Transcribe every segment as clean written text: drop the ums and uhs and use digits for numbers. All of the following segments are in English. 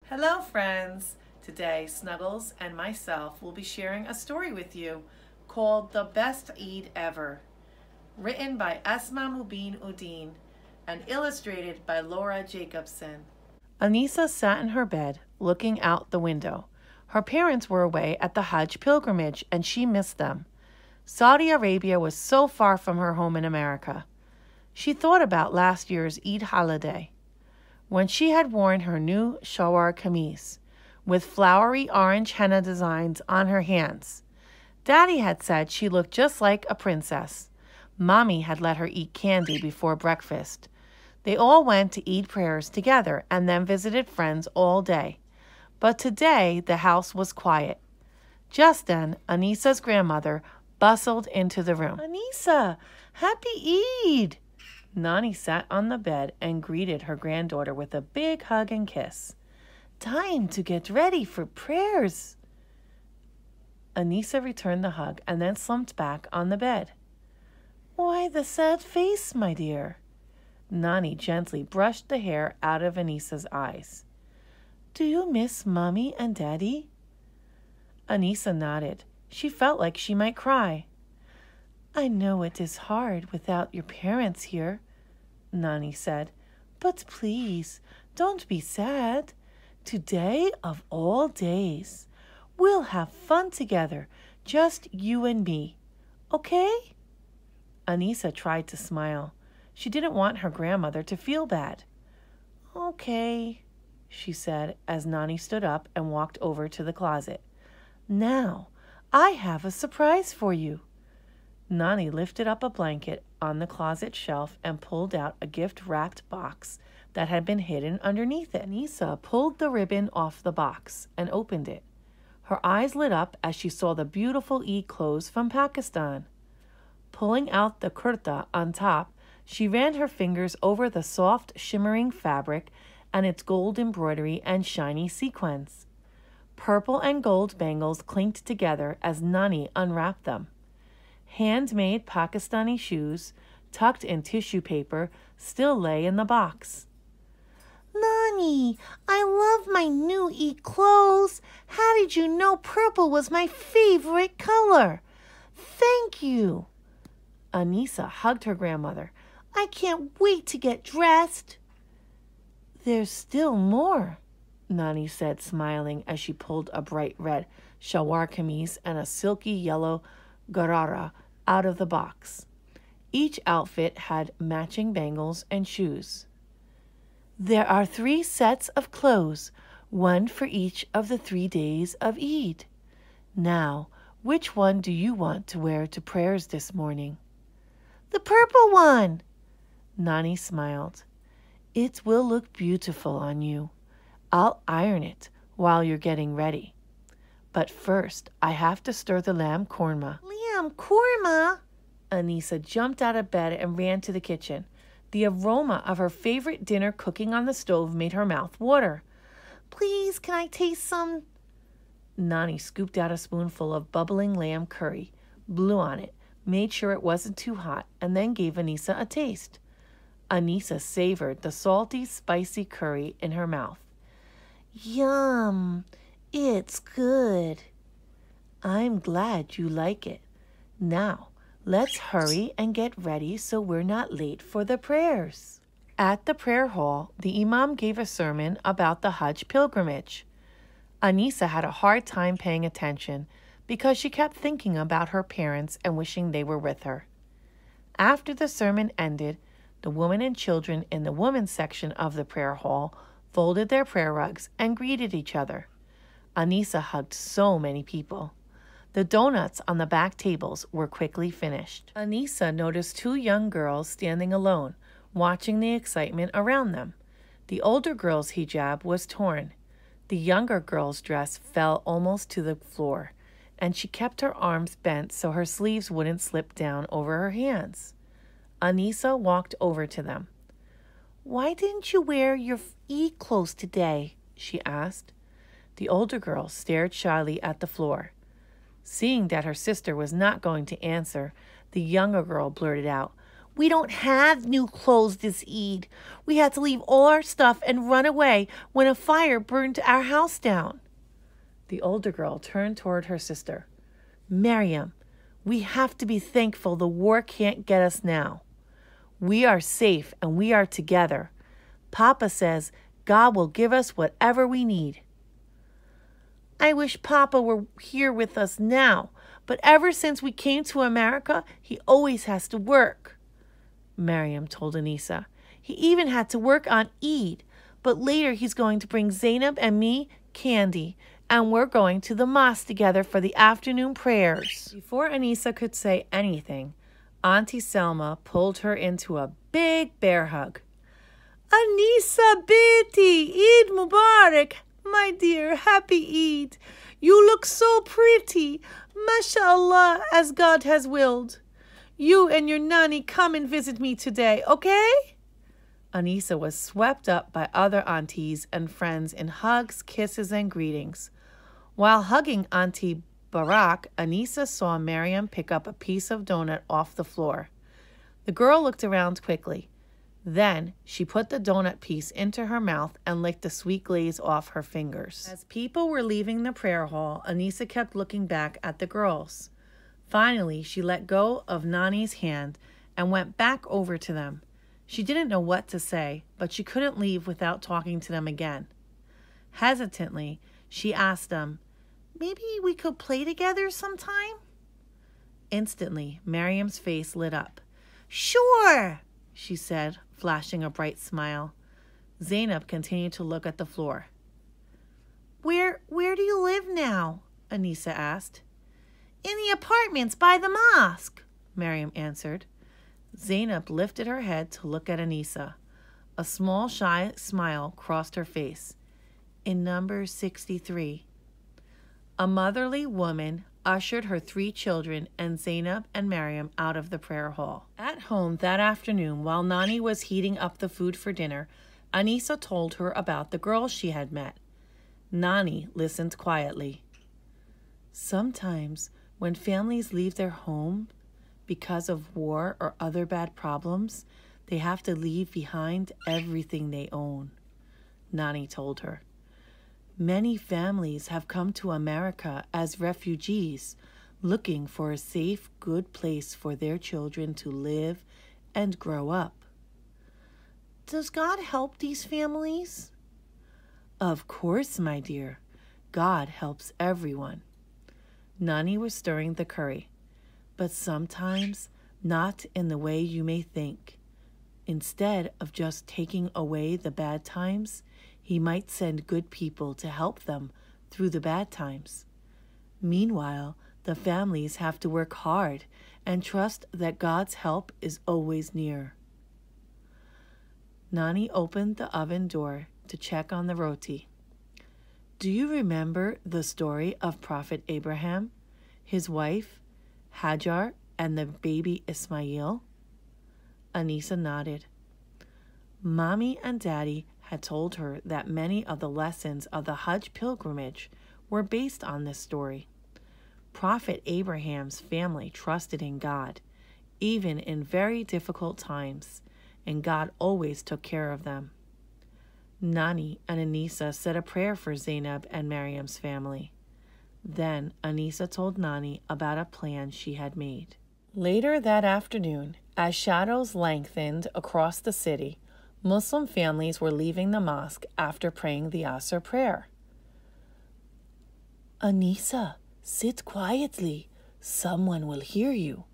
Hello friends! Today Snuggles and myself will be sharing a story with you called The Best Eid Ever, written by Esma Mubin Udin and illustrated by Laura Jacobson. Anissa sat in her bed looking out the window. Her parents were away at the Hajj pilgrimage and she missed them. Saudi Arabia was so far from her home in America. She thought about last year's Eid holiday, when she had worn her new shalwar kameez with flowery orange henna designs on her hands. Daddy had said she looked just like a princess. Mommy had let her eat candy before breakfast. They all went to Eid prayers together and then visited friends all day. But today the house was quiet. Just then, Anissa's grandmother bustled into the room. "Anissa, happy Eid!" Nani sat on the bed and greeted her granddaughter with a big hug and kiss. "Time to get ready for prayers." Anissa returned the hug and then slumped back on the bed. "Why the sad face, my dear?" Nani gently brushed the hair out of Anissa's eyes. "Do you miss Mommy and Daddy?" Anissa nodded. She felt like she might cry. "I know it is hard without your parents here," Nani said, "but please don't be sad. Today of all days, we'll have fun together, just you and me. Okay?" Anissa tried to smile. She didn't want her grandmother to feel bad. "Okay," she said as Nani stood up and walked over to the closet. "Now, I have a surprise for you." Nani lifted up a blanket on the closet shelf and pulled out a gift-wrapped box that had been hidden underneath it. Anissa pulled the ribbon off the box and opened it. Her eyes lit up as she saw the beautiful Eid clothes from Pakistan. Pulling out the kurta on top, she ran her fingers over the soft, shimmering fabric and its gold embroidery and shiny sequins. Purple and gold bangles clinked together as Nani unwrapped them. Handmade Pakistani shoes, tucked in tissue paper, still lay in the box. "Nani, I love my new Eid clothes. How did you know purple was my favorite color? Thank you." Anissa hugged her grandmother. "I can't wait to get dressed." "There's still more," Nani said, smiling as she pulled a bright red shalwar kameez and a silky yellow garara out of the box. Each outfit had matching bangles and shoes. "There are 3 sets of clothes, one for each of the 3 days of Eid. Now, which one do you want to wear to prayers this morning?" "The purple one." Nani smiled. "It will look beautiful on you. I'll iron it while you're getting ready. But first, I have to stir the lamb korma." "Lamb korma?" Anissa jumped out of bed and ran to the kitchen. The aroma of her favorite dinner cooking on the stove made her mouth water. "Please, can I taste some?" Nani scooped out a spoonful of bubbling lamb curry, blew on it, made sure it wasn't too hot, and then gave Anissa a taste. Anissa savored the salty, spicy curry in her mouth. "Yum! It's good." "I'm glad you like it. Now, let's hurry and get ready so we're not late for the prayers." At the prayer hall, the imam gave a sermon about the Hajj pilgrimage. Anissa had a hard time paying attention because she kept thinking about her parents and wishing they were with her. After the sermon ended, the women and children in the women's section of the prayer hall folded their prayer rugs and greeted each other. Anissa hugged so many people. The donuts on the back tables were quickly finished. Anissa noticed 2 young girls standing alone, watching the excitement around them. The older girl's hijab was torn. The younger girl's dress fell almost to the floor, and she kept her arms bent so her sleeves wouldn't slip down over her hands. Anissa walked over to them. "Why didn't you wear your Eid clothes today?" she asked. The older girl stared shyly at the floor. Seeing that her sister was not going to answer, the younger girl blurted out, We don't have new clothes this Eid. We had to leave all our stuff and run away when a fire burned our house down. The older girl turned toward her sister. Miriam, we have to be thankful the war can't get us now. We are safe and we are together. Papa says God will give us whatever we need. I wish Papa were here with us now, but ever since we came to America, he always has to work. Miriam told Anissa. He even had to work on Eid, but later he's going to bring Zainab and me candy, and we're going to the mosque together for the afternoon prayers. Before Anissa could say anything, Auntie Selma pulled her into a big bear hug. Anissa Betty, Eid Mubarak, my dear, happy Eid. You look so pretty, mashallah, as God has willed. You and your nanny come and visit me today, okay? Anissa was swept up by other aunties and friends in hugs, kisses, and greetings. While hugging Auntie Barak, Anissa saw Miriam pick up a piece of donut off the floor. The girl looked around quickly. Then she put the donut piece into her mouth and licked the sweet glaze off her fingers. As people were leaving the prayer hall, Anissa kept looking back at the girls. Finally, she let go of Nani's hand and went back over to them. She didn't know what to say, but she couldn't leave without talking to them again. Hesitantly, she asked them, "Maybe we could play together sometime?" Instantly, Miriam's face lit up. "Sure," she said, flashing a bright smile. Zainab continued to look at the floor. Where do you live now?" Anissa asked. "In the apartments by the mosque," Miriam answered. Zainab lifted her head to look at Anissa. A small, shy smile crossed her face. "In number 63. A motherly woman ushered her 3 children and Zainab and Miriam out of the prayer hall. At home that afternoon, while Nani was heating up the food for dinner, Anissa told her about the girls she had met. Nani listened quietly. "Sometimes, when families leave their home because of war or other bad problems, they have to leave behind everything they own," Nani told her. "Many families have come to America as refugees, looking for a safe, good place for their children to live and grow up." "Does God help these families?" "Of course, my dear. God helps everyone." Nani was stirring the curry, but sometimes not in the way you may think. Instead of just taking away the bad times, He might send good people to help them through the bad times. Meanwhile, the families have to work hard and trust that God's help is always near. Nani opened the oven door to check on the roti. "Do you remember the story of Prophet Abraham, his wife, Hajar, and the baby Ismail?" Anissa nodded. Mommy and Daddy had told her that many of the lessons of the Hajj pilgrimage were based on this story. Prophet Abraham's family trusted in God, even in very difficult times, and God always took care of them. Nani and Anissa said a prayer for Zainab and Miriam's family. Then Anissa told Nani about a plan she had made. Later that afternoon, as shadows lengthened across the city, Muslim families were leaving the mosque after praying the Asr prayer. "Anissa, sit quietly. Someone will hear you,"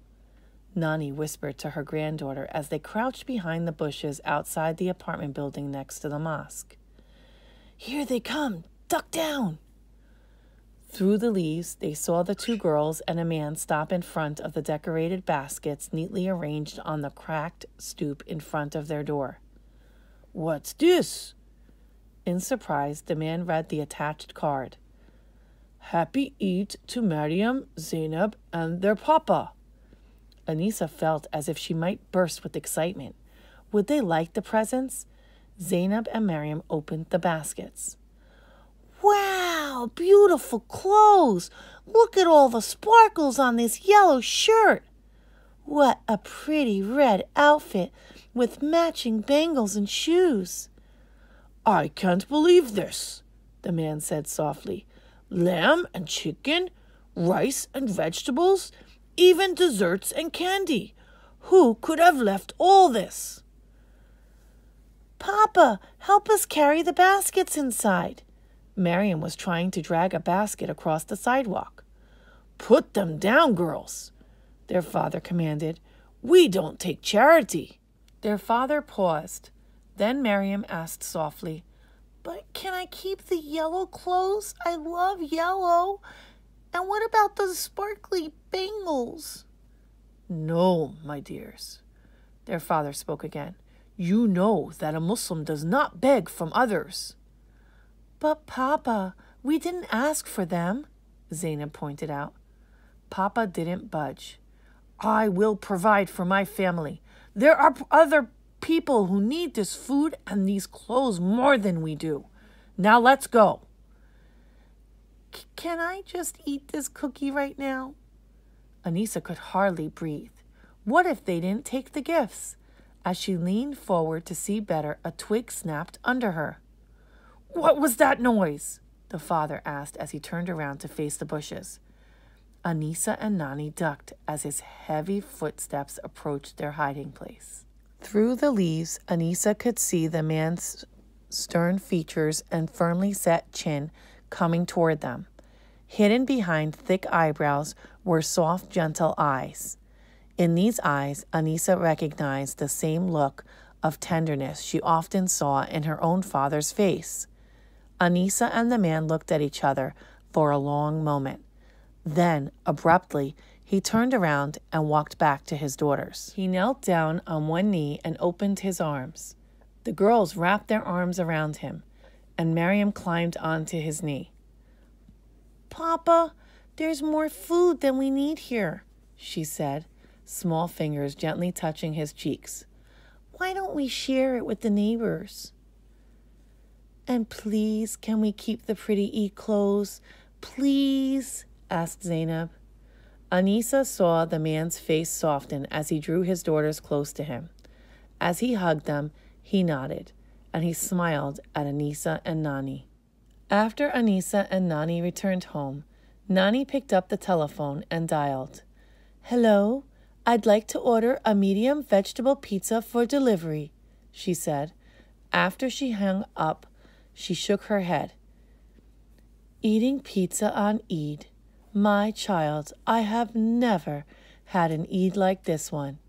Nani whispered to her granddaughter as they crouched behind the bushes outside the apartment building next to the mosque. "Here they come. Duck down." Through the leaves, they saw the 2 girls and a man stop in front of the decorated baskets neatly arranged on the cracked stoop in front of their door. "What's this?" In surprise, the man read the attached card. "Happy Eid to Miriam, Zainab, and their papa." Anissa felt as if she might burst with excitement. Would they like the presents? Zainab and Miriam opened the baskets. "Wow, beautiful clothes! Look at all the sparkles on this yellow shirt!" What a pretty red outfit with matching bangles and shoes. I can't believe this, the man said softly. Lamb and chicken, rice and vegetables, even desserts and candy. Who could have left all this? Papa, help us carry the baskets inside. Miriam was trying to drag a basket across the sidewalk. Put them down, girls, their father commanded. We don't take charity. Their father paused. Then Miriam asked softly, But can I keep the yellow clothes? I love yellow. And what about those sparkly bangles? No, my dears, their father spoke again. You know that a Muslim does not beg from others. But Papa, we didn't ask for them, Zainab pointed out. Papa didn't budge. I will provide for my family. There are other people who need this food and these clothes more than we do. Now let's go. Can I just eat this cookie right now? Anisa could hardly breathe. What if they didn't take the gifts? As she leaned forward to see better, a twig snapped under her. What was that noise? The father asked as he turned around to face the bushes. Anisa and Nani ducked as his heavy footsteps approached their hiding place. Through the leaves, Anisa could see the man's stern features and firmly set chin coming toward them. Hidden behind thick eyebrows were soft, gentle eyes. In these eyes, Anisa recognized the same look of tenderness she often saw in her own father's face. Anisa and the man looked at each other for a long moment. Then, abruptly, he turned around and walked back to his daughters. He knelt down on one knee and opened his arms. The girls wrapped their arms around him, and Miriam climbed onto his knee. Papa, there's more food than we need here, she said, small fingers gently touching his cheeks. Why don't we share it with the neighbors? And please, can we keep the pretty clothes? Please, asked Zainab. Anisa saw the man's face soften as he drew his daughters close to him. As he hugged them, he nodded, and he smiled at Anisa and Nani. After Anisa and Nani returned home, Nani picked up the telephone and dialed. Hello, I'd like to order a medium vegetable pizza for delivery, she said. After she hung up, she shook her head. Eating pizza on Eid. My child, I have never had an Eid like this one.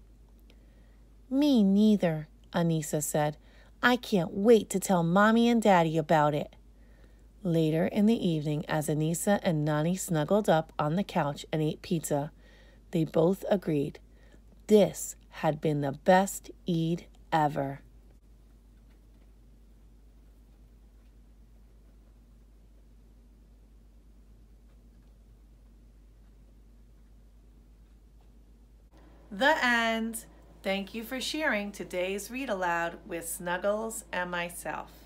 Me neither, Anisa said. I can't wait to tell Mommy and Daddy about it. Later in the evening, as Anisa and Nani snuggled up on the couch and ate pizza, they both agreed this had been the best Eid ever. The end. Thank you for sharing today's read aloud with Snuggles and myself.